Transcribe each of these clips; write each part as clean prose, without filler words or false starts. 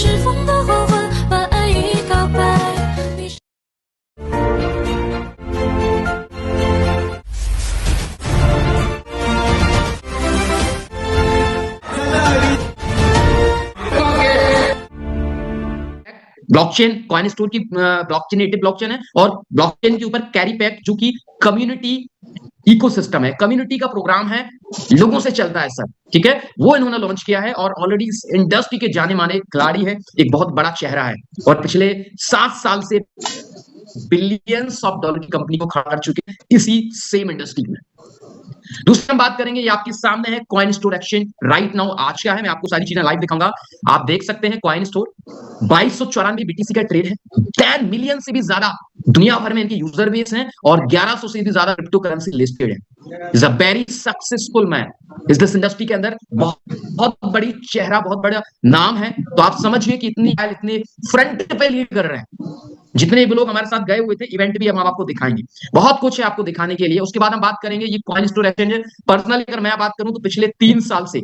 是风的黄昏，把爱意告白。ब्लॉकचेन coin store की blockchain native blockchain है और ब्लॉकचेन के ऊपर कैरी पैक जो कि कम्युनिटी इकोसिस्टम है, कम्युनिटी का प्रोग्राम है, लोगों से चलता है सर, ठीक है, वो इन्होंने लॉन्च किया है और ऑलरेडी इस इंडस्ट्री के जाने माने खिलाड़ी है, एक बहुत बड़ा चेहरा है और पिछले 7 साल से बिलियंस ऑफ डॉलर की कंपनी को खड़ा कर चुके हैं इसी सेम इंडस्ट्री में। दूसरी हम बात करेंगे, ये आपके सामने है coin store exchange right now आज क्या है, मैं आपको सारी चीजें लाइव दिखाऊंगा। आप देख सकते हैं कॉइन स्टोर 2294 बीटीसी का ट्रेड है, 10 मिलियन से भी ज्यादा दुनिया भर में इनके यूजर बेस हैं और 1100 से भी ज्यादा क्रिप्टो करेंसी लिस्टेड है। Is a very successful man इस दिस इंडस्ट्री के अंदर, बहुत बड़ी चेहरा, बहुत बड़ा नाम है। तो आप समझिए कि इतने फ्रंट पे लीड कर रहे हैं। जितने भी लोग हमारे साथ गए हुए थे इवेंट भी हम आपको दिखाएंगे, बहुत कुछ है आपको दिखाने के लिए। उसके बाद हम बात करेंगे ये कॉइन स्टोर एक्सचेंज है। पर्सनली अगर मैं बात करूं तो पिछले 3 साल से,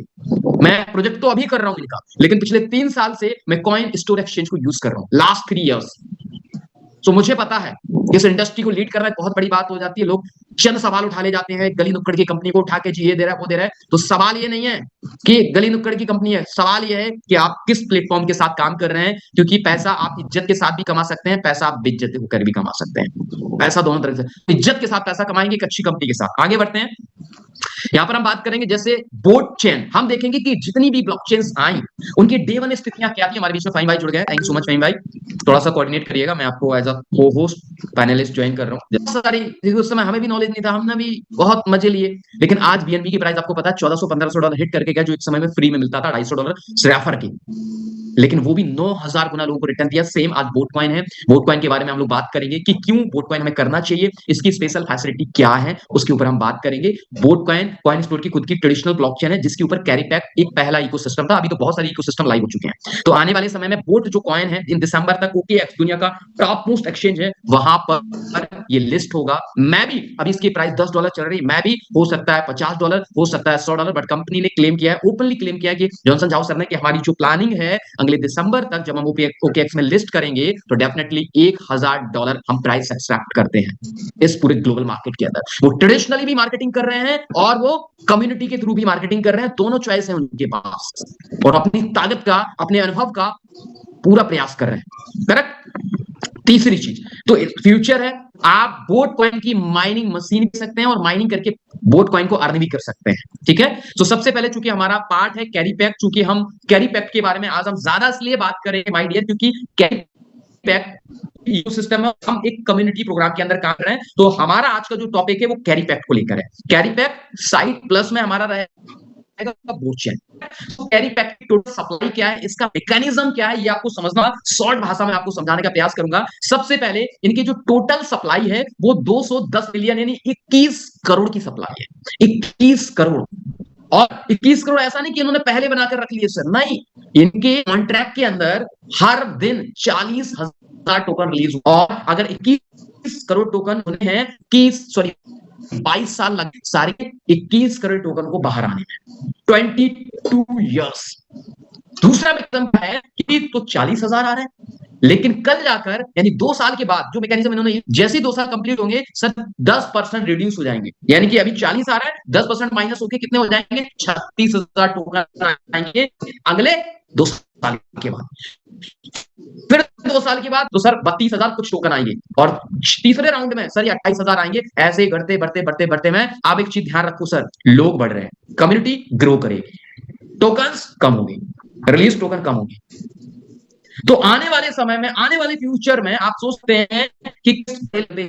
मैं प्रोजेक्ट तो अभी कर रहा हूं इनका, लेकिन पिछले 3 साल से मैं कॉइन स्टोर एक्सचेंज को यूज कर रहा हूं, लास्ट 3 इयर्स। तो मुझे पता है इस इंडस्ट्री को लीड करना एक बहुत बड़ी बात हो जाती है। लोग चंद सवाल उठा ले जाते हैं, गली नुक्कड़ की कंपनी को उठा के जी ये दे रहा है वो दे रहा है। तो सवाल ये नहीं है कि गली नुक्कड़ की कंपनी है, सवाल ये है कि आप किस प्लेटफॉर्म के साथ काम कर रहे हैं, क्योंकि पैसा आप इज्जत के साथ भी कमा सकते हैं, पैसा आप बेइज्जती होकर भी कमा सकते हैं, पैसा दोनों तरह से। इज्जत के साथ पैसा कमाएंगे एक अच्छी कंपनी के साथ। आगे बढ़ते हैं, यहां पर हम बात करेंगे जैसे बोट चेन। हम देखेंगे कि जितनी भी ब्लॉकचेन्स आई उनकी डे 1 स्थितियां क्या थी। हमारे बीच में फाइन भाई जुड़ गए, thank you so much fine भाई, थोड़ा सा कोऑर्डिनेट करिएगा, मैं आपको एज अ को होस्ट पैनलिस्ट ज्वाइन कर रहा हूं। सारी उस समय हमें भी नॉलेज नहीं था, हमने भी बहुत मजे लिए, लेकिन आज बीएनबी की प्राइस आपको पता है $1400-1500 हिट करके गया, जो एक समय में फ्री में मिलता था $250 रेफर की, लेकिन वो भी 9000 गुना लोगों को रिटर्न दिया। सेम आज बोट कॉइन है, बोट कॉइन के बारे में हम लोग बात करेंगे कि क्यों बोट कॉइन हमें करना चाहिए, इसकी स्पेशल फैसिलिटी क्या है, उसके ऊपर हम बात करेंगे। बोट कॉइन कॉइन स्टोर की खुद की ट्रेडिशनल ब्लॉकचेन है जिसके ऊपर कैरी पैक एक पहला इकोसिस्टम था, अभी तो बहुत सारे इकोसिस्टम लाइव हो चुके हैं। तो आने वाले समय में बोट जो कॉइन है इन दिसंबर तक ओकेएक्स दुनिया का टॉप मोस्ट एक्सचेंज है, वहां पर ये लिस्ट होगा। मैं भी अभी इसकी प्राइस $10 चल रही है, मैं भी हो सकता है $50, हो सकता है $100, बट कंपनी ने क्लेम किया है, ओपनली क्लेम किया है कि जॉनसन झाओ सर ने, कि हमारी जो प्लानिंग है अगले दिसंबर तक जब हम ओकेएक्स में लिस्ट करेंगे तो डेफिनेटली $1000 हम प्राइस एक्सपेक्ट करते हैं इस पूरे ग्लोबल मार्केट के अंदर। वो ट्रेडिशनली भी मार्केटिंग कर रहे हैं और वो कम्युनिटी के थ्रू भी मार्केटिंग कर रहे हैं, दोनों चॉइस है उनके पास, और अपनी ताकत का, अपने अनुभव का पूरा प्रयास कर रहे हैं। करेक्ट। तीसरी चीज तो फ्यूचर है, आप बोट कॉइन की माइनिंग मशीन कर सकते हैं और माइनिंग करके बोट कॉइन को अर्न भी कर सकते हैं, ठीक है। तो सबसे पहले चूंकि हमारा पार्ट है कैरी पैक, चूंकि हम कैरी पैक के बारे में आज हम ज्यादा इसलिए बात करेंगे माय डियर, क्योंकि कैरी पैक इकोसिस्टम है, हम एक कम्युनिटी प्रोग्राम के अंदर काम कर रहे हैं। तो हमारा आज का जो टॉपिक है वो कैरी पैक को लेकर है। कैरी पैक साइड प्लस में हमारा रहेगा बोट चेन। तो कैरी पैक की टोटल सप्लाई क्या है, इसका मैकेनिज्म क्या है, ये आपको समझना, शॉर्ट भाषा में आपको समझाने का प्रयास करूंगा। सबसे पहले इनकी जो टोटल सप्लाई है वो 210 मिलियन यानी 21 करोड़ की सप्लाई है। 21 करोड़, और 21 करोड़ ऐसा नहीं कि इन्होंने पहले बनाकर रख लिए सर, नहीं, इनके कॉन्ट्रैक्ट के अंदर हर दिन 40,000 टोकन रिलीज, और अगर 21 करोड़ टोकन उन्हें है कि 22 साल लगे सारे 21 करोड़ टोकन को बाहर आने में, 22 इयर्स। दूसरा मैकेनिज्म है कि तो 40,000 आ रहे हैं, लेकिन कल जाकर यानी 2 साल के बाद जो मैकेनिज्म इन्होंने, जैसे 2 साल कंप्लीट होंगे सर 10% रिड्यूस हो जाएंगे, यानी कि अभी 40 आ रहा है, 10% माइनस होकर कितने हो जाएंगे, 36,000 टोकन आएंगे अगले 2 साल के बाद। फिर 2 साल के बाद तो सर 32,000 कुछ टोकन आएंगे, और तीसरे राउंड में सर ये 28,000 आएंगे। ऐसे ही बढ़ते बढ़ते बढ़ते बढ़ते में आप एक चीज ध्यान रखो सर, लोग बढ़ रहे हैं, कम्युनिटी ग्रो करेगी, टोकन्स कम होंगे, रिलीज टोकन कम होंगे। तो आने वाले समय में, आने वाले फ्यूचर में आप सोचते हैं कि किस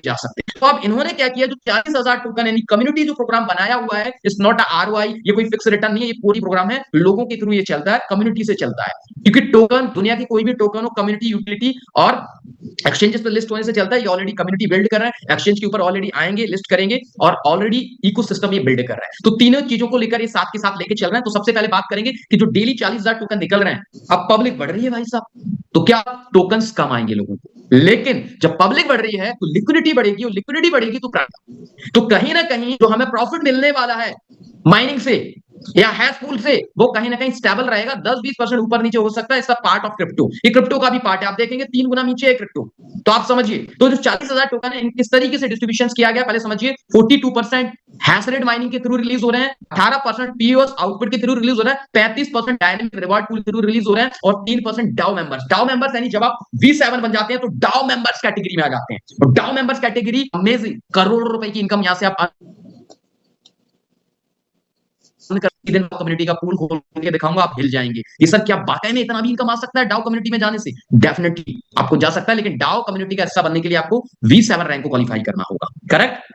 जा सकते हैं, तो अब इन्होंने क्या किया, जो 40,000 टोकन यानी कम्युनिटी जो प्रोग्राम बनाया हुआ है, इट्स नॉट आरओआई, ये कोई फिक्स रिटर्न नहीं है, ये पूरी प्रोग्राम है, लोगों के थ्रू ये चलता है, कम्युनिटी से चलता है, क्योंकि टोकन दुनिया की कोई भी टोकन हो, कम्युनिटी यूटिलिटी और एक्सचेंजेस पे लिस्ट होने से चलता है। ये ऑलरेडी कम्युनिटी बिल्ड कर रहा है, एक्सचेंज के ऊपर ऑलरेडी आएंगे, लिस्ट करेंगे, और ऑलरेडी इकोसिस्टम ये बिल्ड कर रहा है। तो तीनों चीजों को लेकर ये साथ के साथ लेके चल रहे हैं। तो सबसे पहले बात करेंगे कि जो डेली 40,000 टोकन निकल रहे हैं, अब पब्लिक बढ़ रही है भाई साहब, तो क्या टोकन्स कम आएंगे लोगों को, लेकिन जब पब्लिक बढ़ रही है तो लिक्विडिटी बढ़ेगी, और लिक्विडिटी बढ़ेगी तो कहीं ना कहीं जो हमें प्रॉफिट मिलने वाला है माइनिंग से, या हैश पूल से वो कहीं ना कहीं स्टेबल रहेगा, 10-20% ऊपर नीचे हो सकता है, इसका पार्ट ऑफ क्रिप्टो, ये क्रिप्टो का भी पार्ट है। आप देखेंगे 3 गुना नीचे है क्रिप्टो। तो आप समझिए, तो जो 40,000 टोकन है किस तरीके से डिस्ट्रीब्यूशन किया गया, पहले समझिए। 42% हैश रेट माइनिंग के थ्रू रिलीज हो रहे हैं, 18% पीओएस आउटपुट के थ्रू रिलीज हो रहा है, 35% डायनेमिक रिवॉर्ड पूल के थ्रू रिलीज हो रहे हैं, और 3% डाउ मेंबर्स। डाउ मेंबर्स यानी जब आप V7 बन जाते हैं तो डाउ मेंबर्स कैटेगरी में आ जाते हैं। और डाउ मेंबर्स कैटेगरी अमेजिंग, करोड़ों रुपए की इनकम यहां से आप दिन कम्युनिटी का पूल खोल के दिखाऊंगा, आप हिल जाएंगे। ये सर क्या वाकई में इतना भी इनकम आ सकता है डाउ कम्युनिटी में जाने से? डेफिनेटली आपको जा सकता है, लेकिन डाउ कम्युनिटी का हिस्सा बनने के लिए आपको V7 रैंक को क्वालिफाई करना होगा। करेक्ट?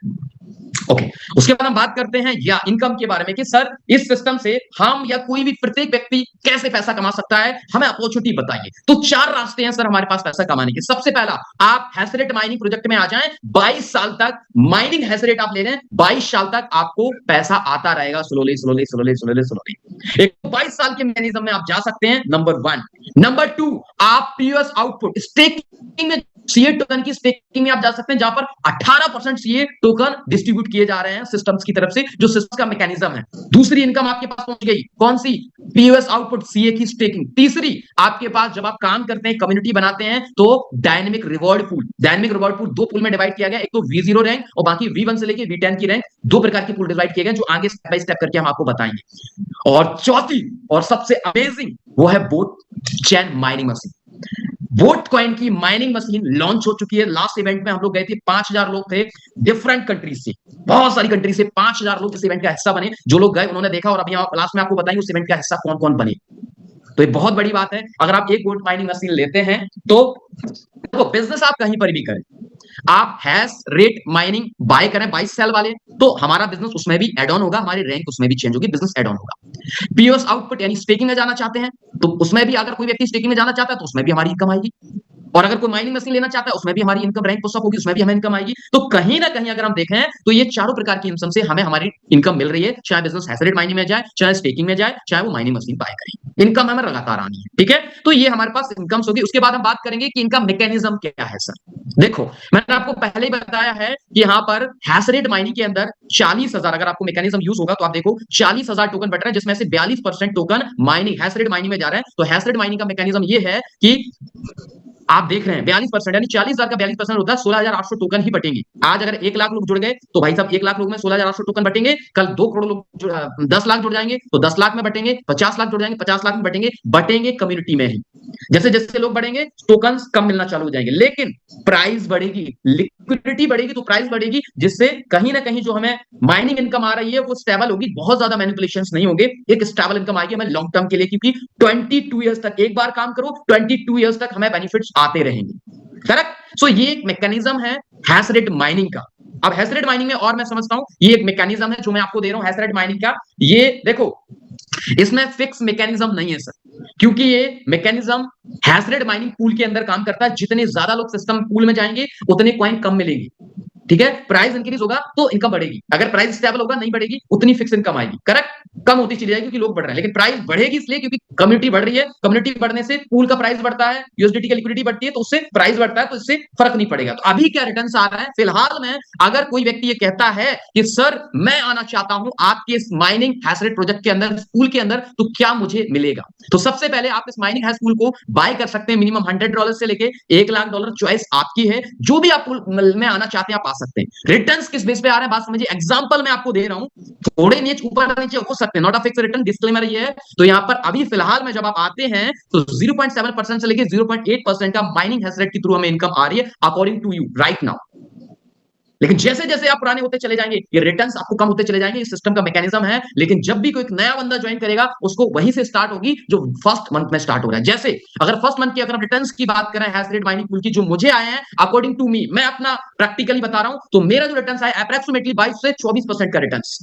ओके। उसके बाद हम बात करते हैं या इनकम के बारे में कि सर इस सिस्टम से हम या कोई भी प्रत्येक व्यक्ति कैसे पैसा कमा सकता है, हमें अपॉर्चुनिटी बताइए। तो 4 रास्ते हैं सर हमारे पास पैसा कमाने के। सबसे पहला, आप हैशरेट माइनिंग प्रोजेक्ट में आ जाएं, 22 साल तक माइनिंग हैशरेट आप ले रहे हैं, 22 साल तक आपको पैसा आता रहेगा, slowly slowly slowly slowly slowly. एक 22 साल के मैकेनिज्म में आप जा सकते हैं, नंबर 1। नंबर 2, आप पीओएस आउटपुट स्टेकिंग में, सीए टोकन की स्टेकिंग में आप जा सकते हैं, जहां पर 18% सीए टोकन डिस्ट्रीब्यूट किए जा रहे हैं सिस्टम्स की तरफ से, जो सिस्टम का मैकेनिज्म है। दूसरी इनकम आपके पास पहुंच गई, कौन सी? पीओएस आउटपुट, सीए की स्टेकिंग। तीसरी, आपके पास जब आप काम करते हैं, कम्युनिटी बनाते हैं, तो dynamic reward pool. Dynamic reward pool 2 pool में डिवाइड किया गया, एक तो V0 रैंक और बाकी V1 से लेके V10 की रैंक, 2 प्रकार के पूल डिवाइड किए गए, जो आगे स्टेप बाय स्टेप करके हम आपको बताएंगे। और चौथी और सबसे अमेजिंग, वो है बोट चैन माइनिंग मशीन। वोट कॉइन की माइनिंग मशीन लॉन्च हो चुकी है। लास्ट इवेंट में हम लोग गए थे, 5,000 लोग थे डिफरेंट कंट्रीज से, बहुत सारी कंट्री से 5,000 लोग इस इवेंट का हिस्सा बने। जो लोग गए उन्होंने देखा, और अभी लास्ट में आपको बताएंगे उस इवेंट का हिस्सा कौन कौन बने। तो ये बहुत बड़ी बात है। अगर आप एक वोट माइनिंग मशीन लेते हैं तो बिजनेस आप कहीं पर भी करें, आप हैश रेट माइनिंग बाय करें 22 सेल वाले, तो हमारा बिजनेस उसमें भी एड ऑन होगा, हमारी रैंक उसमें भी चेंज होगी, बिजनेस एड ऑन होगा। पीओएस आउटपुट यानी स्टेकिंग में जाना चाहते हैं, तो उसमें भी अगर कोई व्यक्ति स्टेकिंग में जाना चाहता है तो उसमें भी हमारी इनकम आएगी। और अगर कोई माइनिंग मशीन लेना चाहता है उसमें भी हमारी इनकम रैंक पुशअप होगी, उसमें भी हमें इनकम आएगी। तो कहीं ना कहीं अगर हम देखें तो ये चारों प्रकार की इनकम से हमें हमारी इनकम मिल रही है, चाहे बिजनेस हैश रेट माइनिंग में जाए, चाहे स्टेकिंग में जाए, चाहे वो माइनिंग मशीन बाय करें, इनकम हमें लगातार आनी है। ठीक है, तो ये हमारे पास इनकम्स होगी। उसके बाद हम बात करेंगे कि इनका मैकेनिज्म क्या है। सर देखो, मैंने आपको पहले ही बताया है कि यहाँ पर हैश रेट माइनिंग के अंदर 40,000, अगर आपको मैकेनिज्म यूज होगा तो आप देखो 40,000 टोकन बट रहे हैं, जिसमें से 42% token mining hash rate mining में जा रहे हैं। तो हैश रेट माइनिंग का मैकेनिज्म ये है कि आप देख रहे हैं 42%, यानी 40,000 का 42% होता है 16,800 टोकन ही बटेंगे। आज अगर 1 लाख लोग जुड़ गए तो भाई साहब 1 लाख लोग में 16,800 टोकन बटेंगे। कल 2 करोड़ लोग 10 लाख जुड़ जाएंगे तो 10 लाख में बटेंगे, 50 लाख जुड़ जाएंगे 50 लाख में बटेंगे। बटेंगे कम्युनिटी में ही। जैसे जैसे लोग बढ़ेंगे टोकन कम मिलना चालू हो जाएंगे, लेकिन प्राइस बढ़ेगी, लिक्विडिटी बढ़ेगी, तो प्राइस बढ़ेगी, जिससे कहीं ना कहीं जो हमें माइनिंग इनकम आ रही है वो स्टेबल होगी, बहुत ज्यादा मैनिपुलेशंस नहीं होंगे, एक स्टेबल इनकम आएगी हमें लॉन्ग टर्म के लिए। क्योंकि 22 ईयर्स तक, एक बार काम करो 22 ईयर्स तक हमें बेनिफिट्स आते रहेंगे। करेक्ट? सो ये एक मैकेनिज्म है हैश रेट माइनिंग का। अब हैश रेट माइनिंग में और मैं समझता हूं, ये एक मैकेनिज्म है जो मैं आपको दे रहा हूं हैश रेट माइनिंग का। ये देखो, इसमें फिक्स मैकेनिज्म नहीं है सर, क्योंकि ये mechanism hash rate mining pool के अंदर काम करता है। जितने ज्यादा लोग सिस्टम पूल में जाएंगे उतने कॉइन कम मिलेंगे। ठीक है, प्राइस इंक्रीज होगा तो इनकम बढ़ेगी, अगर प्राइस स्टेबल होगा नहीं बढ़ेगी, उतनी फिक्स इनकम आएगी। करेक्ट? कम होती चली जाएगी क्योंकि लोग बढ़ रहे हैं, लेकिन प्राइस बढ़ेगी इसलिए क्योंकि कम्युनिटी बढ़ रही है। कम्युनिटी बढ़ने से पूल का प्राइस बढ़ता है, यूएसडीटी की लिक्विडिटी बढ़ती है, तो उससे प्राइस बढ़ता है, तो इससे फर्क नहीं पड़ेगा। तो अभी क्या रिटर्न आ रहा है फिलहाल में, अगर कोई व्यक्ति ये कहता है कि सर मैं आना चाहता हूं आपके इस माइनिंग हैश रेट प्रोजेक्ट के अंदर, पूल के अंदर, तो क्या मुझे मिलेगा? तो सबसे पहले आप इस माइनिंग हैश पूल को बाय कर सकते हैं, मिनिमम $100 से लेके $1 लाख, चॉइस आपकी है। जो भी आप पूल में आना चाहते हैं आप आ सकते हैं। रिटर्न किस बेस पे आ रहे हैं बात समझिए। एग्जांपल मैं आपको दे रहा हूं, थोड़े नीचे ऊपर नीचे हो सकते हैं, not a fix return, disclaimer ये है। तो यहां पर अभी फिलहाल में जब आप आते हैं तो 0.7% से लेके 0.8% का माइनिंग हैश रेट के थ्रू हमें इनकम आ रही है according to you right now. लेकिन जैसे जैसे आप पुराने होते चले जाएंगे ये रिटर्न्स आपको कम होते चले जाएंगे। ये सिस्टम का मैकेनिज्म है। लेकिन जब भी कोई नया बंदा ज्वाइन करेगा उसको वहीं से स्टार्ट होगी जो फर्स्ट मंथ में स्टार्ट हो रहा है। जैसे अगर फर्स्ट मंथ की अगर हम रिटर्न्स की बात करें हैश रेट माइनिंग पूल की, जो मुझे आए हैं अकॉर्डिंग टू मी, मैं अपना प्रैक्टिकली बता रहा हूं, तो मेरा जो रिटर्न्स आया अप्रॉक्सिमेटली 22 से 24% का रिटर्न्स।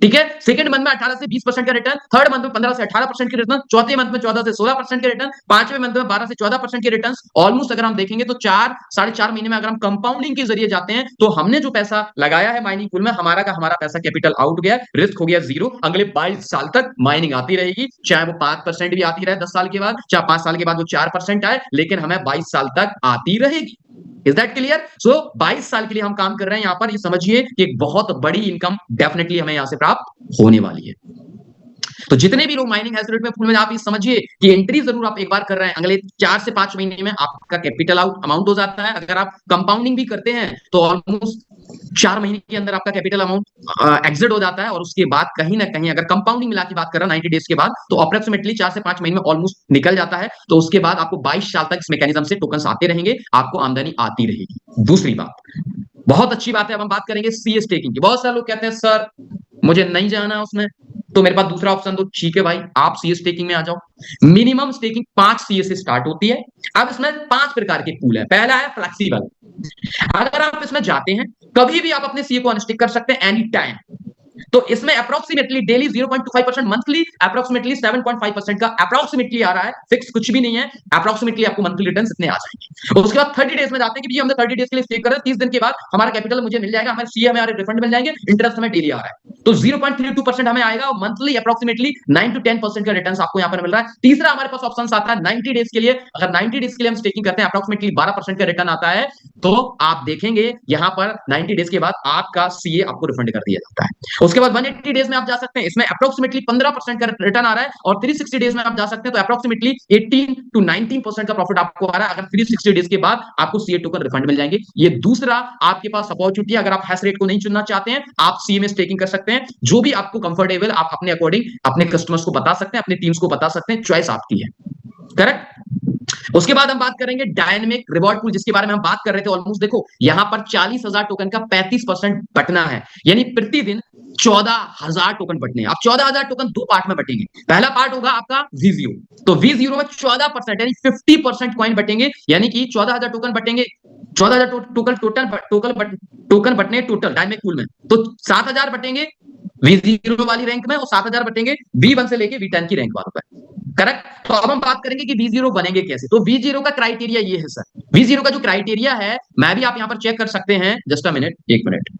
ठीक है, सेकंड मंथ में 18 से 20% का रिटर्न, थर्ड मंथ में 15 से 18% के रिटर्न, चौथे मंथ में 14 से 16% के रिटर्न, पांचवें मंथ में 12 से 14% के रिटर्न। ऑलमोस्ट अगर हम देखेंगे तो 4-4.5 महीने में अगर हम कंपाउंडिंग के जरिए जाते हैं तो हमने जो पैसा लगाया है माइनिंग पूल में, हमारा पैसा कैपिटल आउट गया, रिस्क हो गया 0। अगले 22 साल तक माइनिंग आती रहेगी, चाहे वो 5% भी आती रहे 10 साल के बाद, चाहे 5 साल के बाद वो 4% आए, लेकिन हमें 22 साल तक आती रहेगी। Is that clear? सो 22 साल के लिए हम काम कर रहे हैं यहां पर। ये समझिए कि एक बहुत बड़ी इनकम डेफिनेटली हमें यहां से प्राप्त होने वाली है। तो जितने भी लोग माइनिंग हैशरेट में फुल में, आप ये समझिए कि एंट्री जरूर आप एक बार कर रहे हैं, अगले 4 से 5 महीने में आपका कैपिटल आउट अमाउंट हो जाता है। अगर आप कंपाउंडिंग भी करते हैं तो ऑलमोस्ट 4 महीने के अंदर आपका कैपिटल अमाउंट एग्जिट हो जाता है, और उसके बाद कहीं ना कहीं अगर कंपाउंडिंग मिला की बात कर रहा 90 डेज के बाद, तो अप्रोक्सीमेटली 4 से 5 महीने में ऑलमोस्ट निकल जाता है। तो उसके बाद आपको 22 साल तक इस मैकेनिज्म से टोकन आते रहेंगे, आपको आमदनी आती रहेगी। दूसरी बात, बहुत अच्छी बात है, अब हम बात करेंगे सीए स्टेकिंग की। बहुत सारे लोग कहते हैं सर मुझे नहीं जाना उसमें, तो मेरे पास दूसरा ऑप्शन दो। ठीक है भाई, आप सीए स्टेकिंग में आ जाओ। मिनिमम स्टेकिंग 5 सीए से स्टार्ट होती है। अब इसमें 5 प्रकार के पूल है। पहला है फ्लेक्सिबल। अगर आप इसमें जाते हैं, कभी भी आप अपने सीए को अनस्टिक कर सकते हैं, एनी टाइम। तो इसमें अप्रोक्सीमेटली डेली 0.25%, मंथली अप्रोक्सीमेटली 7.5% का अप्रोक्सीमेटली आ रहा है, फिक्स कुछ भी नहीं है। अप्रोक्सीमेटली आपको मंथली रिटर्न इतने आ जाएंगे। उसके बाद 30 डेज में जाते हैं कि हमने 30 डेज के लिए स्टे कर रहे हैं, 30 दिन के बाद हमारा कैपिटल मुझे मिल जाएगा, हमारे सीए हमारे रिफंड मिल जाएंगे, इंटरेस्ट हमें डेली आ रहा है, तो 0.32% हमें आएगा, और मंथली अप्रोक्सीमेटली 9 to 10% का रिटर्न आपको यहाँ पर मिल रहा है। तीसरा हमारे पास ऑप्शन आता है 90 डेज के लिए। अगर 90 डेज के लिए हम स्टेकिंग करते हैं, अप्रोक्सीमेटली 12% का रिटर्न आता है, तो आप देखेंगे यहाँ पर 90 डेज के बाद आपका सीए आपको रिफंड कर दिया जाता है। उसके बाद 180 डेज में आप जा सकते हैं, इसमें अप्रोक्सीमेटली 15% का रिटर्न आ रहा है, और 360 डेज में आप जा सकते हैं, तो अप्रोक्सीमेटली 18 to 19% का प्रॉफिट आपको आ रहा है। अगर 360 डेज के बाद आपको सीए टोकन रिफंड मिल जाएंगे। ये दूसरा आपके पास अपॉर्चुनिटी। अगर आप हैश रेट को नहीं चुनना चाहते हैं, आप सीए में स्टेकिंग कर सकते हैं। जो भी आपको कंफर्टेबल, आप अपने अकॉर्डिंग अपने कस्टमर्स को बता सकते हैं, अपने टीम्स को बता सकते हैं, चॉइस आपकी है। करेक्ट। उसके बाद हम बात करेंगे डायनेमिक रिवॉर्ड पूल, जिसके बारे में हम बात कर रहे थे। ऑलमोस्ट देखो यहां पर 40,000 टोकन का 35% बटना है, यानी प्रतिदिन 14,000 टोकन बटने। अब 14,000 टोकन दो पार्ट में बटेंगे। पहला पार्ट होगा आपका V0, तो V0 में 14% यानी 50% कॉइन बटेंगे, यानी कि 14,000 टोकन बटेंगे। 14,000 टोकन बटने टोटल डायनेमिक पूल में, तो 7,000 बटेंगे V0 वाली रैंक में, और 7,000 बटेंगे V1 से लेके V10 की रैंक वालों पर। करेक्ट। तो अब हम बात करेंगे कि V0 बनेंगे कैसे। तो V0 का क्राइटेरिया ये है सर। V0 का जो क्राइटेरिया है, मैं भी आप यहां पर चेक कर सकते हैं। जस्ट अ मिनट, 1 मिनट,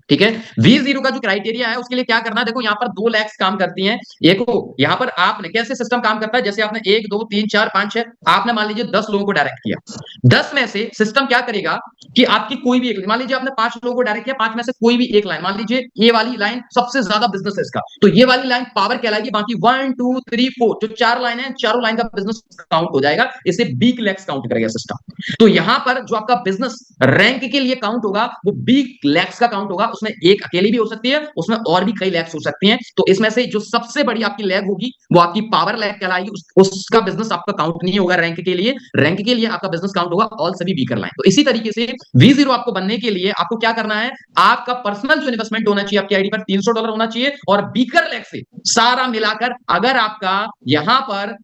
ठीक है। V0 का जो क्राइटेरिया है, उसके लिए क्या करना है, देखो यहाँ पर 2 लैक्स काम करती हैं। एक यहाँ पर आपने कैसे सिस्टम काम करता है, जैसे आपने 1 2 3 4 5 6 आपने मान लीजिए 10 लोगों को डायरेक्ट किया। 10 में से सिस्टम क्या करेगा कि आपकी कोई भी एक, मान लीजिए आपने 5 लोगों को डायरेक्ट किया, 5 में से कोई भी एक लाइन, मान लीजिए ये वाली लाइन सबसे ज्यादा बिजनेस है इसका, तो ये वाली लाइन पावर कहलाएगी। बाकी 1 2 3 4 जो 4 लाइन है, चारों लाइन का बिजनेस काउंट हो जाएगा। इसे बिग लैक्स काउंट करेगा सिस्टम। तो यहां पर जो आपका बिजनेस रैंक के लिए काउंट होगा, वो बिग लैक्स का काउंट होगा। उसमें एक अकेली भी हो सकती है, उसमें और भी कई लैग्स हो सकती हैं। तो इसमें से जो सबसे बड़ी आपकी लैग होगी, वो आपकी पावर लैग कहलाएगी। उसका बिजनेस आपका काउंट नहीं होगा रैंक के लिए। रैंक के लिए आपका बिजनेस काउंट होगा ऑल सभी वीकर लाइन। तो इसी तरीके से V0 आपको बनने के लिए आपको क्या करना है, आपका पर्सनल जो इन्वेस्टमेंट होना चाहिए आपकी आईडी पर $300 होना चाहिए, और बीकर लैग से सारा मिलाकर अगर आपका यहां पर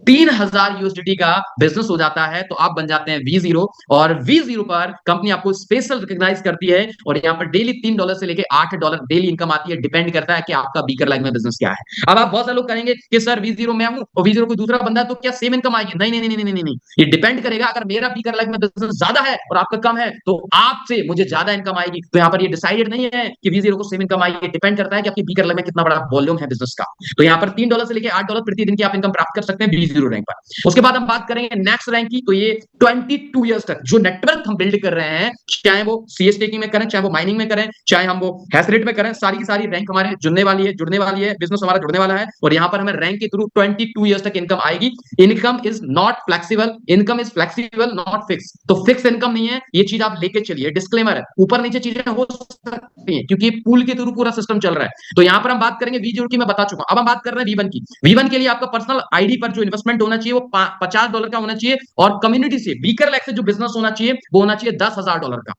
3,000 USDT का बिजनेस हो जाता है, तो आप बन जाते हैं V0। और V0 पर कंपनी आपको स्पेशल रिकॉग्नाइज करती है, और यहाँ पर डेली $3 से लेके $8 डेली इनकम आती है। डिपेंड करता है कि आपका बीकर लाइन में बिजनेस क्या है। अब आप बहुत सारे लोग करेंगे कि सर V0 में हूं और V0 कोई दूसरा बंदा है, तो क्या सेम इनकम आएगी? नहीं नहीं नहीं नहीं नहीं नहीं, ये डिपेंड करेगा। अगर मेरा बीकर लाइन में बिजनेस ज्यादा है और आपका कम है, तो आपसे मुझे ज्यादा इनकम आएगी। तो यहाँ पर ये डिसाइडेड नहीं है कि V0 को सेम इनकम आएगी, डिपेंड करता है कि आपकी बीकर लाइन में कितना बड़ा वॉल्यूम है बिजनेस का। तो यहाँ पर $3 से लेके $8 प्रतिदिन की आप इनकम प्राप्त कर सकते हैं V0 रैंक पर। उसके बाद हम बात करेंगे नेक्स्ट रैंक की। तो ये 22 इयर्स तक जो नेटवर्क हम बिल्ड कर रहे हैं, चाहे वो सीए स्टेकिंग में करें, चाहे वो माइनिंग में करें, चाहे हम वो हैश रेट में करें, सारी की सारी रैंक हमारे जुड़ने वाली है, बिजनेस हमारा जुड़ने वाला है। और यहाँ पर हमें रैंक के थ्रू 22 इयर्स तक इनकम आएगी। Income is not flexible, income is flexible not fix. तो फिक्स इनकम नहीं है, ये चीज आप लेके चलिए। डिस्क्लेमर है, ऊपर नीचे चीजें हो सकती हैं क्योंकि पूल के थ्रू पूरा सिस्टम चल रहा है। तो यहाँ पर हम बात करेंगे V0 की, मैं बता चुका। अब हम बात कर रहे हैं V1 की। V1 के लिए आपका पर्सनल आईडी पर जो इन्वेस्टमेंट होना चाहिए वो $50 का होना चाहिए, और कम्युनिटी से बीकर लैग से जो बिजनेस होना चाहिए वो होना चाहिए $10,000 का।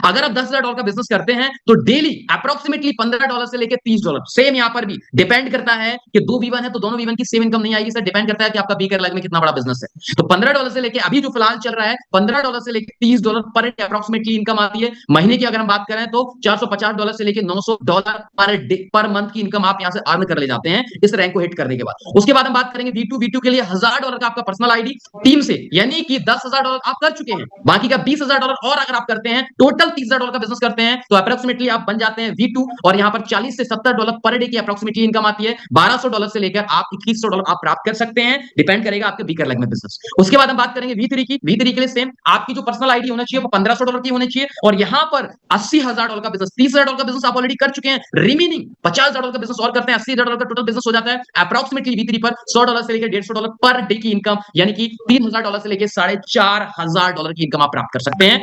अगर आप $10,000 का बिजनेस करते हैं, तो डेली अप्रोक्सीमेटली $15 से लेकर $30। सेम यहां पर भी डिपेंड करता है कि 2 V1 है तो दोनों V1 की सेम इनकम नहीं आएगी। सर डिपेंड करता है कि आपका बीकर लैग में कितना बड़ा बिजनेस है। तो $15 से लेकर अभी जो फिलहाल चल रहा है $15 से लेकर $30 पर डे अप्रोक्सीमेटली इनकम आती है। महीने की अगर हम बात करें तो $450 से लेकर $900 पर डे पर मंथ की इनकम आप यहां से अर्न कर ले जाते हैं इस रैंक को हिट करने के बाद। उसके बाद हम बात करेंगे V2 के लिए $1,000 का आपका पर्सनल आईडी टीम से, यानी कि $10,000 आप कर चुके हैं, बाकी का $20,000 और अगर आप करते हैं टोटल $30,000 का बिजनेस करते हैं तो अप्रोक्सीमेटली आप बन जाते हैं V2 और यहां पर $40 से $70 पर डे की अप्रोक्सीमेटली इनकम आती है। $1200 से लेकर आप $2100 आप प्राप्त कर सकते हैं, डिपेंड करेगा आपके वीकर लेग में बिजनेस। उसके बाद हम बात करेंगे V3 की। V3 के लिए सेम आपकी जो पर्सनल आईडी होना चाहिए वो $1500 की होनी चाहिए और यहां पर $80,000 का बिजनेस, $30,000 का बिजनेस आप ऑलरेडी कर चुके हैं, रिमेनिंग $50,000 का बिजनेस और करते हैं, $80,000 का टोटल बिजनेस हो जाता है। अप्रोक्सीमेटली V3 पर $100 से लेकर $150 पर डे की इनकम यानी कि $3,000 से लेकर $4,500 की इनकम आप प्राप्त कर सकते हैं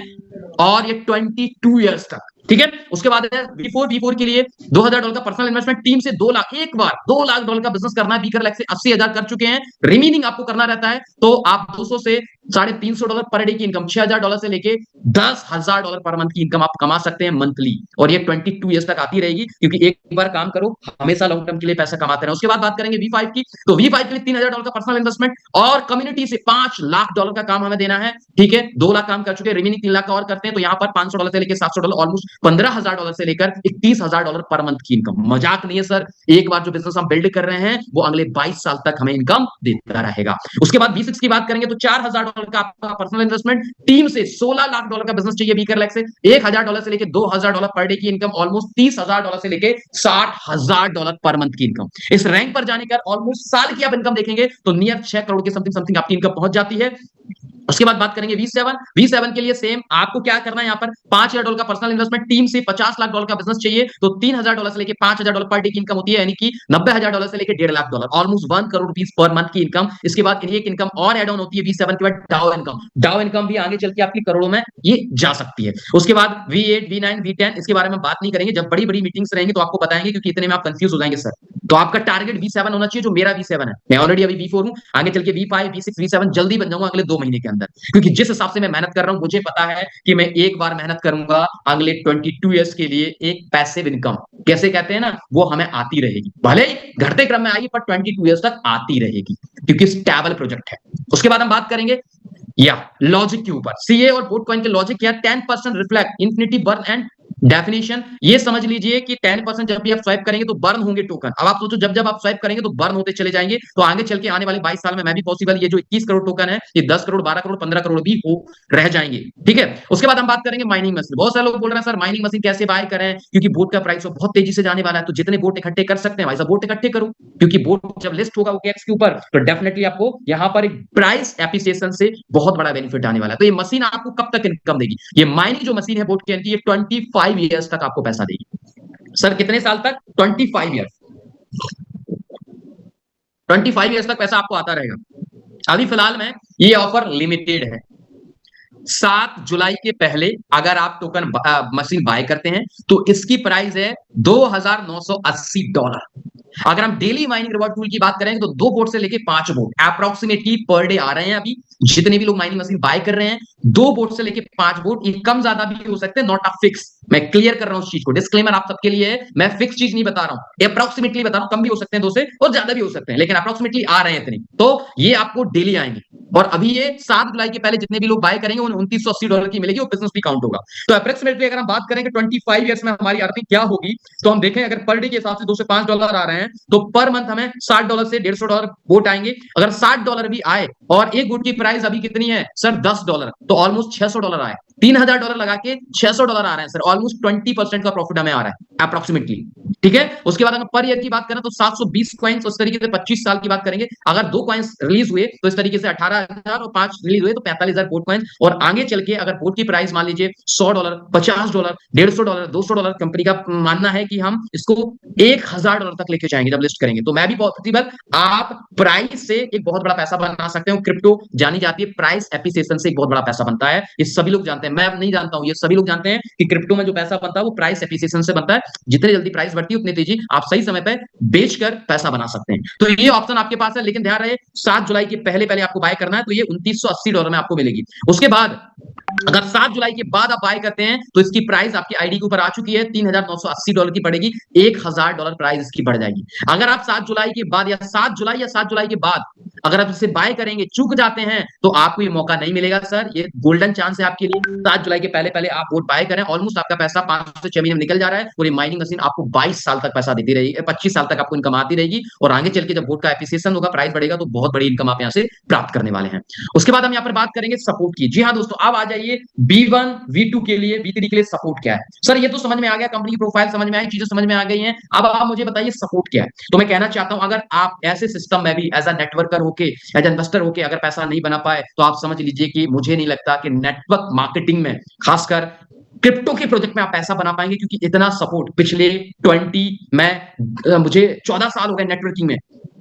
और ये 22 इयर्स तक। ठीक है, उसके बाद है V4 के लिए $2,000 का पर्सनल इन्वेस्टमेंट, टीम से 2 लाख, एक बार $2 लाख का बिजनेस करना है, वीकर लेग से 80,000 कर चुके हैं, रिमेनिंग आपको करना रहता है तो आप 200 से $350 पर डे की इनकम, $6,000 से लेके $10,000 पर मंथ की इनकम आप कमा सकते हैं मंथली और ये 22 इयर्स तक आती रहेगी क्योंकि एक बार काम करो हमेशा लॉन्ग टर्म के लिए पैसा कमाते रहे। उसके बाद बात करेंगे V5 की, तो V5 के लिए $3,000 का पर्सनल इन्वेस्टमेंट और कम्युनिटी से $5 लाख का काम हमें देना है। ठीक है, 2 लाख काम कर चुके हैं, रिमेनिंग 3 लाख का और करते हैं तो यहाँ पर $500 से लेकर $700, ऑलमोस्ट $15,000 से लेकर $31,000 पर मंथ की इनकम। मजाक नहीं है सर, एक बार जो बिजनेस हम बिल्ड कर रहे हैं वो अगले 22 साल तक हमें इनकम देता रहेगा। उसके बाद V6 की बात करेंगे तो $4,000 का आपका पर्सनल इन्वेस्टमेंट, टीम से $16 लाख का बिजनेस चाहिए वीकर लेग से, $1,000 से लेकर $2,000 पर डे की इनकम, ऑलमोस्ट $30,000 से लेकर $60,000 पर मंथ की इनकम। इस रैंक पर जाने का ऑलमोस्ट साल की आप इनकम देखेंगे तो नियर 6 करोड़ के समथिंग आपकी इनकम पहुंच जाती है। उसके बाद बात करेंगे V7 के लिए सेम आपको क्या करना है, यहाँ पर $5,000 का पर्सनल इन्वेस्टमेंट, टीम से $50 लाख का बिजनेस चाहिए तो $3,000 से लेकर $5,000 पर डे की इनकम होती है यानी कि $90,000 से लेकर $1.5 lakh, almost 1 crore rupees per month की इनकम। इसके बाद एक इनकम और एड ऑन होती है V7 के बाद, डाउ इनकम भी आगे चल के आपकी करोड़ों में ये जा सकती है। उसके बाद V8, V9, V10 इसके बारे में बात नहीं करेंगे, जब बड़ी बड़ी मीटिंग्स रहेंगी तो आपको बताएंगे क्योंकि इतने में आप कंफ्यूज हो जाएंगे सर। तो आपका टारगेट V7 होना चाहिए जो मेरा V7 है, मैं ऑलरेडी अभी V4 हूं, आगे चल के V5, V6, V7 जल्दी बन जाऊंगा अगले 2 महीने के अंदर क्योंकि जिस हिसाब से मैं मेहनत कर रहा हूं मुझे पता है कि मैं एक बार मेहनत करूंगा अगले 22 इयर्स के लिए एक पैसिव इनकम, कैसे कहते हैं ना, वो हमें आती रहेगी, भले घटते क्रम में आएगी पर 22 इयर्स तक आती रहेगी क्योंकि स्टेबल प्रोजेक्ट है। उसके बाद हम बात करेंगे या लॉजिक के ऊपर, सीए और बोट कॉइन के लॉजिक क्या, 10% reflect infinity burn and definition. ये समझ लीजिए कि 10% जब भी आप स्वाइप करेंगे तो बर्न होंगे टोकन। अब आप सोचो जब जब आप स्वाइप करेंगे तो बर्न होते चले जाएंगे तो आगे चल के आने वाले 22 साल में मैं भी पॉसिबल ये जो 21 करोड़ टोकन है ये 10 करोड़, 12 करोड़, 15 करोड़ भी हो रह जाएंगे। ठीक है, उसके बाद हम बात करेंगे माइनिंग मशीन। बहुत सारे लोग बोल रहे हैं सर माइनिंग मशीन कैसे बाय करें क्योंकि बोट का प्राइस बहुत तेजी से जाने वाला है, तो जितने बोट इकट्ठे कर सकते हैं भाई साहब बोट इकट्ठे करो क्योंकि बोट जब लिस्ट होगा OKX के ऊपर तो डेफिनेटली आपको यहाँ पर एक प्राइस एप्रिसिएशन से बहुत बड़ा बेनिफिट आने वाला है। तो ये मशीन आपको कब तक इनकम देगी, ये माइनिंग जो मशीन है बोट की ये 25 ईयर्स तक आपको पैसा देगी। सर कितने साल तक, 25 ईयर्स, 25 ईयर्स तक पैसा आपको आता रहेगा। अभी फिलहाल में ये ऑफर लिमिटेड है, 7 जुलाई के पहले अगर आप टोकन मशीन बाय करते हैं तो इसकी प्राइस है $2,980। अगर हम डेली माइनिंग रिवॉर्ड टूल की बात करें तो 2 बोट से लेके 5 बोट अप्रोक्सीमेटली पर डे आ रहे हैं। अभी जितने भी लोग माइनिंग मशीन बाय कर रहे हैं 2 बोट से लेके 5 बोट, ये कम ज्यादा भी हो सकते हैं, नॉट अ फिक्स। मैं क्लियर कर रहा हूं उस चीज को, डिस्क्लेमर आप सबके लिए है, मैं फिक्स चीज नहीं बता रहा हूं, अप्रोक्सीमेटली बता रहा हूं, कम भी हो सकते हैं 2 से और ज्यादा भी हो सकते हैं लेकिन अप्रोक्सीमेटली आ रहे हैं इतने, तो ये आपको डेली आएंगे। और अभी ये 7 जुलाई के पहले जितने भी लोग बाय करेंगे उन्हें $2,980 की मिलेगी, वो बिजनेस भी काउंट होगा। तो अप्रोक्सीमेटली अगर हम बात करें कि 25 ईयर्स में हमारी अर्निंग क्या होगी तो हम देखें अगर पर डे के हिसाब से $2 से $5 आ रहे हैं तो पर मंथ हमें $60 से $150 बोट आएंगे। अगर $60 भी आए और एक बोट की प्राइस अभी कितनी है सर, $10, तो ऑलमोस्ट $600 आए, $3,000 लगा के $600 आ रहे हैं सर, ऑलमोस्ट 20% का प्रॉफिट हमें आ रहा है अप्रोक्सीमेटली। ठीक है, उसके बाद अगर पर ईयर की बात करें तो 720 कॉइन्स, उस तरीके से 25 साल की बात करेंगे अगर 2 कॉइन्स रिलीज हुए तो इस तरीके से 18,000 और 5 रिलीज हुए तो 45,000 बोट कॉइन्स। और आगे चल के अगर बोट की प्राइस मान लीजिए $100, $50, $150, $200, कंपनी का मानना है कि हम इसको $1,000 तक लेके जाएंगे जब लिस्ट करेंगे, तो मैं भी पॉसिबल आप प्राइस से एक बहुत बड़ा पैसा बना सकते हो। क्रिप्टो जानी जाती है प्राइस एप्रिसिएशन से एक बहुत बड़ा पैसा बनता है, ये सभी लोग जानते हैं, मैं नहीं जानता हूं, ये सभी लोग जानते हैं कि क्रिप्टो में जो पैसा बनता है वो प्राइस एप्रिसिएशन से बनता है। जितनी जल्दी प्राइस बढ़ती है उतनी तेजी आप सही समय पे बेचकर पैसा बना सकते हैं। तो ये ऑप्शन आपके पास है, लेकिन ध्यान रहे 7 जुलाई के पहले पहले आपको बाय करना है तो ये $2,980 में आपको मिलेगी। उसके बाद अगर 7 जुलाई के बाद आप बाय करते हैं तो इसकी प्राइस आपकी आईडी के ऊपर आ चुकी है, $3,980 की पड़ेगी, $1,000 प्राइस इसकी बढ़ जाएगी। अगर आप 7 जुलाई के बाद या 7 जुलाई के बाद अगर आप इसे बाय करेंगे, चूक जाते हैं, तो आपको ये मौका नहीं मिलेगा सर। ये गोल्डन चांस है आपके लिए। 7 जुलाई के पहले पहले आप वोट बाय करें, ऑलमोस्ट आपका पैसा 5 से 6 महीने में निकल जा रहा है, और ये माइनिंग मशीन आपको 22 साल तक पैसा देती रहेगी, 25 साल तक आपको इनकम आती रहेगी, और आगे चल के जब वोट का एप्रिसिएशन होगा, प्राइस बढ़ेगा, तो बहुत बड़ी इनकम आप यहाँ से प्राप्त करने वाले हैं। उसके बाद हम यहाँ पर बात करेंगे सपोर्ट की। जी हाँ दोस्तों, अब आ जाइए B1 V2 के लिए, B3 के लिए सपोर्ट क्या है। सर ये तो समझ में आ गया, कंपनी की प्रोफाइल समझ में आई, चीजें समझ में आ गई हैं। अब आप मुझे बताइए सपोर्ट क्या है। तो मैं कहना चाहता हूं, अगर आप ऐसे सिस्टम में भी एज अ नेटवर्कर होके, एज इन्वेस्टर होके अगर पैसा नहीं बना पाए, तो आप समझ लीजिए कि मुझे नहीं लगता कि नेटवर्क मार्केटिंग में, खासकर क्रिप्टो के प्रोजेक्ट में आप पैसा बना पाएंगे, क्योंकि इतना सपोर्ट पिछले मुझे 14 साल हो गए नेटवर्किंग में,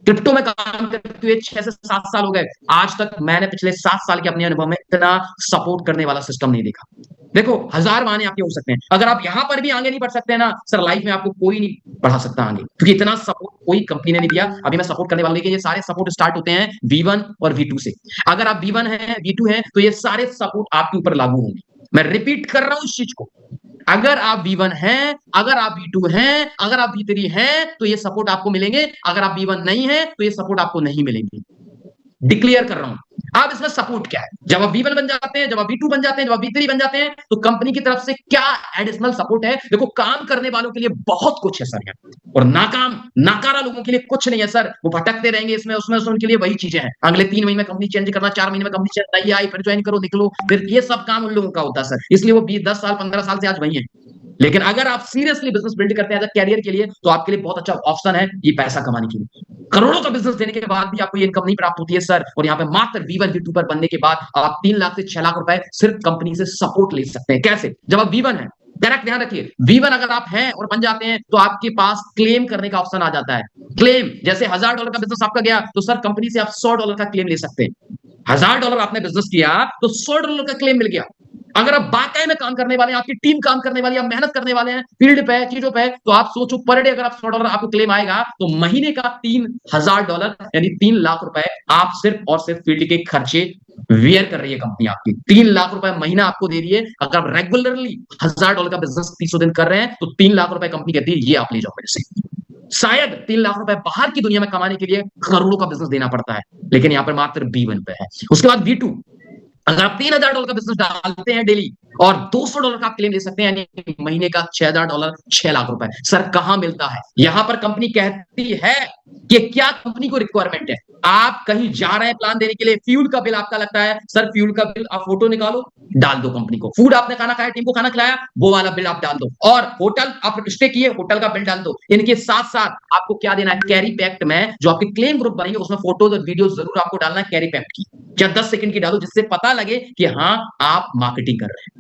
क्रिप्टो में काम करते हुए 6 से 7 साल हो गए, आज तक मैंने पिछले 7 साल के अपने अनुभव में इतना सपोर्ट करने वाला सिस्टम नहीं देखा। देखो, हजार बहाने आपके हो सकते हैं, अगर आप यहां पर भी आगे नहीं बढ़ सकते ना सर, लाइफ में आपको कोई नहीं बढ़ा सकता आगे, क्योंकि इतना सपोर्ट कोई कंपनी ने नहीं दिया। अभी मैं सपोर्ट करने वाले के ये सारे सपोर्ट स्टार्ट होते हैं V1 और V2 से। अगर आप V1 है, V2 है, तो ये सारे सपोर्ट आपके ऊपर लागू होंगे। मैं रिपीट कर रहा हूं इस चीज को, अगर आप V1 हैं, अगर आप V2 हैं, अगर आप V3 हैं, तो ये सपोर्ट आपको मिलेंगे। अगर आप V1 नहीं है, तो ये सपोर्ट आपको नहीं मिलेंगे। डिक्लेयर कर रहा हूं। अब इसमें सपोर्ट क्या है, जब आप V1 बन जाते हैं, जब आप V2 बन जाते हैं, जब आप V3 बन जाते हैं, तो कंपनी की तरफ से क्या एडिशनल सपोर्ट है। देखो, काम करने वालों के लिए बहुत कुछ है सर यहाँ, और नाकारा लोगों के लिए कुछ नहीं है सर। वो भटकते रहेंगे इसमें उसमें, उनके लिए वही चीजें हैं। अगले 3 महीने में कंपनी चेंज करना, 4 महीने में कंपनी चेंज नहीं आई, फिर ज्वाइन करो, निकलो, फिर ये सब काम उन लोगों का होता है सर। इसलिए वो 10 साल 15 साल से आज वही है। लेकिन अगर आप सीरियसली बिजनेस बिल्ड करते हैं कैरियर के लिए, तो आपके लिए बहुत अच्छा ऑप्शन है ये पैसा कमाने के लिए। करोड़ों का बिजनेस देने के बाद भी आपको ये इनकम नहीं प्राप्त होती है सर, और यहाँ पे मात्र V1 V2 पर बनने के बाद आप 3 लाख से 6 लाख रुपए सिर्फ कंपनी से सपोर्ट ले सकते हैं। कैसे? जब आप V1 है, डायरेक्ट ध्यान रखिए, V1 अगर आप हैं और बन जाते हैं, तो आपके पास क्लेम करने का ऑप्शन आ जाता है। क्लेम, जैसे $1000 का बिजनेस आपका गया, तो सर कंपनी से आप $100 का क्लेम ले सकते हैं। $1000 आपने बिजनेस किया, तो $100 का क्लेम मिल गया। अगर आप बाकायदे में काम करने वाले हैं, आपकी टीम काम करने वाली है, आप मेहनत करने वाले हैं फील्ड पे, चीजों पे, तो आप सोचो पर डे अगर आप $100 आपको क्लेम आएगा, तो महीने का $3000 यानी 3 लाख रुपए आप सिर्फ और सिर्फ फील्ड के खर्चे वेयर कर रही है कंपनी आपकी। 3 लाख रुपए महीना आपको दे रही है। अगर आप रेगुलरली $1000 का बिजनेस 30 दिन कर रहे हैं, तो 3 लाख रुपए कंपनी कहती है ये आप ले जाओ मेरे से। शायद 3 लाख रुपए बाहर की दुनिया में कमाने के लिए करोड़ों का बिजनेस देना पड़ता है, लेकिन यहाँ पर मात्र B1 पे है। उसके बाद V2, अगर आप $3000 का बिजनेस डालते हैं डेली, और $200 का आप क्लेम ले सकते हैं, यानी महीने का $6000, 6 लाख रुपए। सर कहां मिलता है? यहां पर कंपनी कहती है कि क्या कंपनी को रिक्वायरमेंट है, आप कहीं जा रहे हैं प्लान देने के लिए, फ्यूल का बिल आपका लगता है, सर फ्यूल का बिल आप फोटो निकालो, डाल दो कंपनी को। फूड आपने खाना खाया, टीम को खाना खिलाया, वो वाला बिल आप डाल दो। और होटल आप स्टे किए, होटल का बिल डाल दो। इनके साथ साथ आपको क्या देना है, कैरी पैक्ट में जो आपके क्लेम ग्रुप बनेंगे, उसमें फोटोज और वीडियो जरूर आपको डालना है कैरी पैक्ट की, क्या 10 सेकंड की डालो, जिससे पता लगे कि हाँ आप मार्केटिंग कर रहे हैं।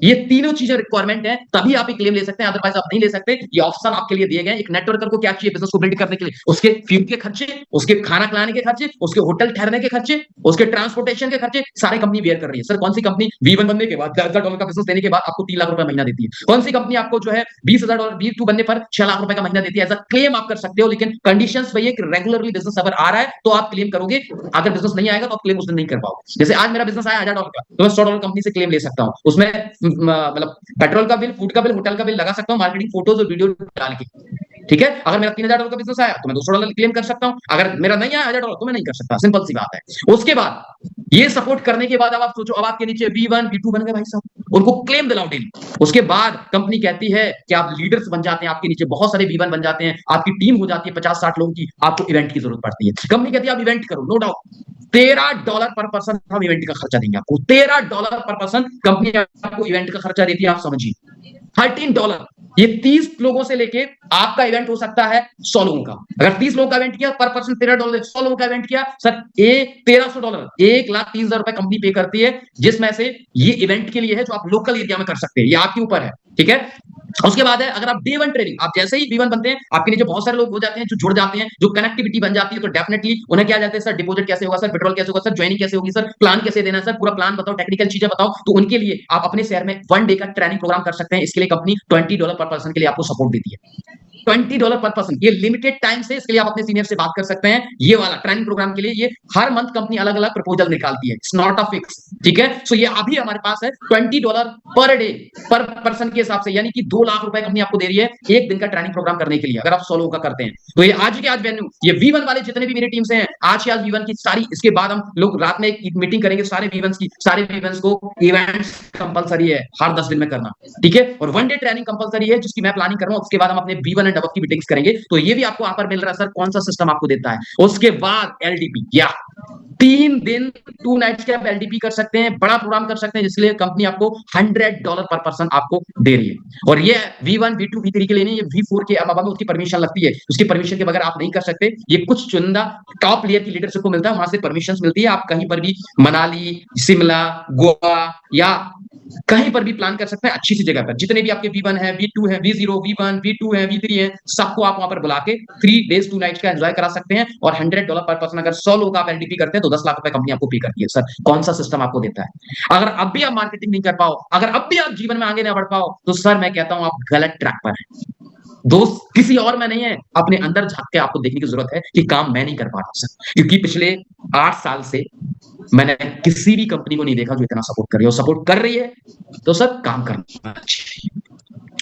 ये तीनों चीजें रिक्वायरमेंट है, तभी आप क्लेम ले सकते हैं, अदरवाइज आप नहीं ले सकते। ये ऑप्शन आपके लिए दिए गए। एक नेटवर्कर को क्या चाहिए बिजनेस को बिल्ड करने के लिए? उसके फ्यूल के खर्चे, उसके खाना खिलाने के खर्चे, उसके होटल ठहरने के खर्चे, उसके ट्रांसपोर्टेशन के खर्चे, सारे कंपनी बेयर कर रही है। सर कौन सी कंपनी V1 बनने के बाद $10,000 का बिजनेस देने के बाद आपको 3 लाख रुपए महीना देती है? कौन सी कंपनी आपको जो है $20,000 V2 बनने पर 6 लाख रुपए का महीना देती है? एज अ क्लेम आप कर सकते हो, लेकिन कंडीशंस वही है कि रेगुलरली बिजनेस अगर आ रहा है तो आप क्लेम करोगे, अगर बिजनेस नहीं आएगा तो आप क्लेम उस दिन नहीं कर पाओगे। जैसे आज मेरा बिजनेस आया $1000 का, तो मैं $100 कंपनी से क्लेम ले सकता हूं। उसमें मतलब पेट्रोल का बिल, फूड का बिल, होटल का बिल लगा सकता हूं, मार्केटिंग फोटोज और वीडियो डाल के। ठीक है, अगर मेरा $3000 का बिजनेस आया तो मैं $200 क्लेम कर सकता हूं। अगर मेरा नहीं आया $1000 तो मैं नहीं कर सकता, सिंपल सी बात है। उसके बाद ये सपोर्ट करने के बाद अब आप सोचो, अब आपके नीचे V1 V2 बन गए भाई साहब, उनको क्लेम दिलाओ डेली। उसके बाद कंपनी कहती है कि आप लीडर्स बन जाते हैं, आपके नीचे बहुत सारे V1 बन जाते हैं, आपकी टीम हो जाती है 50-60 लोगों की, आपको इवेंट की जरूरत पड़ती है। कंपनी कहती है आप इवेंट करो, नो डाउट $13 पर पर्सन हम इवेंट का खर्चा देंगे आपको। $13 पर पर्सन कंपनी आपको इवेंट का खर्चा देती है। आप समझिए $13, ये 30 लोगों से लेके आपका इवेंट हो सकता है 100 लोगों का। अगर 30 लोगों का इवेंट किया, पर पर्सन $13, 100 लोगों का इवेंट किया, सर $1300, $1,30,000 कंपनी पे करती है, जिसमें से ये इवेंट के लिए है जो आप लोकल एरिया में कर सकते हैं, ये आपके ऊपर है। ठीक है, उसके बाद है अगर आप डे 1 ट्रेनिंग, आप जैसे ही V1 बनते हैं, आपके नीचे बहुत सारे लोग हो जाते हैं जो जुड़ जाते हैं, जो कनेक्टिविटी बन जाती है, तो डेफिनेटली उन्हें क्या जाते हैं, सर डिपॉजिट कैसे होगा, सर पेट्रोल कैसे होगा, सर ज्वाइनिंग कैसे होगी, सर प्लान कैसे देना है, सर पूरा प्लान बताओ, टेक्निकल चीजें बताओ। तो उनके लिए आप अपने शहर में 1 डे का ट्रेनिंग प्रोग्राम कर सकते हैं। इसके लिए कंपनी $20 पर पर्सन के लिए आपको सपोर्ट देती है। $20 पर पर्सन, ये लिमिटेड टाइम से, इसके लिए आप अपने सीनियर से बात कर सकते हैं। ये वाला ट्रेनिंग प्रोग्राम के लिए ये हर मंथ कंपनी अलग अलग प्रपोजल निकालती है, इट्स नॉट अ फिक्स, ठीक है। सो ये अभी हमारे पास है $20 पर डे पर पर्सन के हिसाब से, यानी कि 2 लाख रुपए कंपनी आपको दे रही है एक दिन का ट्रेनिंग प्रोग्राम करने के लिए, अगर आप 100 लोगों का करते हैं। तो ये आज के आज वेन्यू, ये V1 वाले जितने भी मेरी टीम से हैं, आज के आज V1 की सारी, इसके बाद हम लोग रात में एक मीटिंग करेंगे सारे V1s की, सारे V1s को इवेंट्स कंपलसरी है हर 10 दिन में करना, ठीक है। और 1 डे ट्रेनिंग कंपलसरी है जिसकी मैं प्लानिंग कर रहा हूं। उसके बाद हम अपने V1 एंड अबव की मीटिंग्स करेंगे। तो ये भी आपको यहाँ पर मिल रहा है सर, कौन सा सिस्टम आपको देता है। उसके बाद LDP, या 3 दिन 2 नाइट्स के आप LDP कर सकते हैं, बड़ा प्रोग्राम कर सकते हैं, जिसके लिए कंपनी आपको $100 पर पर्सन आपको दे रही है। और ये V1 V2 V3 के लिए नहीं, ये V4 के अब उसकी परमिशन लगती है, उसकी परमिशन के बगैर आप नहीं कर सकते। ये कुछ चुनिंदा टॉप लेयर की लीडरशिप को मिलता है, वहां से परमिशन मिलती है। आप कहीं पर भी मनाली, शिमला, गोवा या कहीं पर भी प्लान कर सकते हैं, अच्छी सी जगह पर। जितने भी आपके V1 है, V2 है, V0, V1, V2 है, V3 है, सबको आप वहां पर बुला के 3 days 2 nights का एंजॉय करा सकते हैं। और $100 पर पर्सन, अगर 100 लोग आप LDP करते हैं तो 10 लाख रुपए कंपनी आपको पे करती है। सर कौन सा सिस्टम आपको देता है। अगर अब भी आप मार्केटिंग नहीं कर पाओ, अगर अब भी आप जीवन में आगे ना बढ़ पाओ, तो सर मैं कहता हूं आप गलत ट्रैक पर हैं। दोस्त किसी और में नहीं है, अपने अंदर झांक के आपको देखने की जरूरत है कि काम मैं नहीं कर पा रहा सर, क्योंकि पिछले 8 साल से मैंने किसी भी कंपनी को नहीं देखा जो इतना सपोर्ट कर रही है। और सपोर्ट कर रही है तो सर काम करना चाहिए।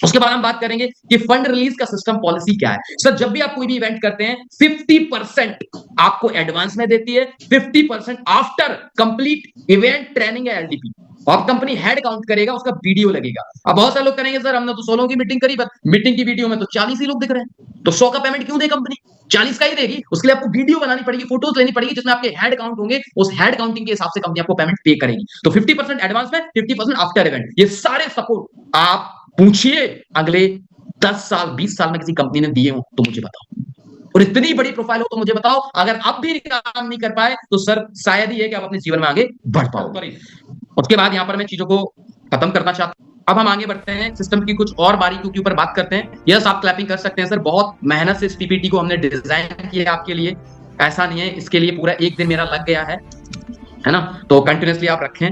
उसके बाद हम बात करेंगे कि फंड रिलीज का सिस्टम पॉलिसी क्या है। सर जब भी आप कोई भी इवेंट करते हैं 50% आपको एडवांस में देती है, 50% आफ्टर कंप्लीट इवेंट ट्रेनिंग है LDP। अब कंपनी हेड काउंट करेगा, उसका वीडियो लगेगा। अब बहुत सारे लोग करेंगे सर हमने तो 16 की मीटिंग करी, बस मीटिंग की वीडियो में तो 40 ही लोग दिख रहे हैं, तो 100 का पेमेंट क्यों दे कंपनी, 40 का ही देगी। उसके लिए आपको वीडियो बनानी पड़ेगी, फोटोज लेनी पड़ेगी जिसमें आपके हेड काउंट होंगे, उस हेड काउंटिंग के हिसाब से कंपनी आपको पेमेंट पे करेगी। तो 50% एडवांस में, 50% आफ्टर इवेंट, ये सारे सपोर्ट आप पूछिए अगले 10 साल 20 साल में किसी कंपनी ने दिए हो तो मुझे बताओ, और इतनी बड़ी प्रोफाइल हो तो मुझे बताओ। अगर आप भी काम नहीं कर पाए तो सर शायद ही है कि आप अपने जीवन में आगे बढ़ पाओ। उसके बाद यहां पर मैं चीजों को खत्म करना चाहता हूं। अब हम आगे बढ़ते हैं, सिस्टम की कुछ और बारीकियों के ऊपर बात करते हैं। यस आप क्लैपिंग कर सकते हैं सर, बहुत मेहनत से इस PPT को हमने डिजाइन किया आपके लिए, ऐसा नहीं है इसके लिए पूरा 1 दिन मेरा लग गया है ना। तो कंटिन्यूअसली आप रखें,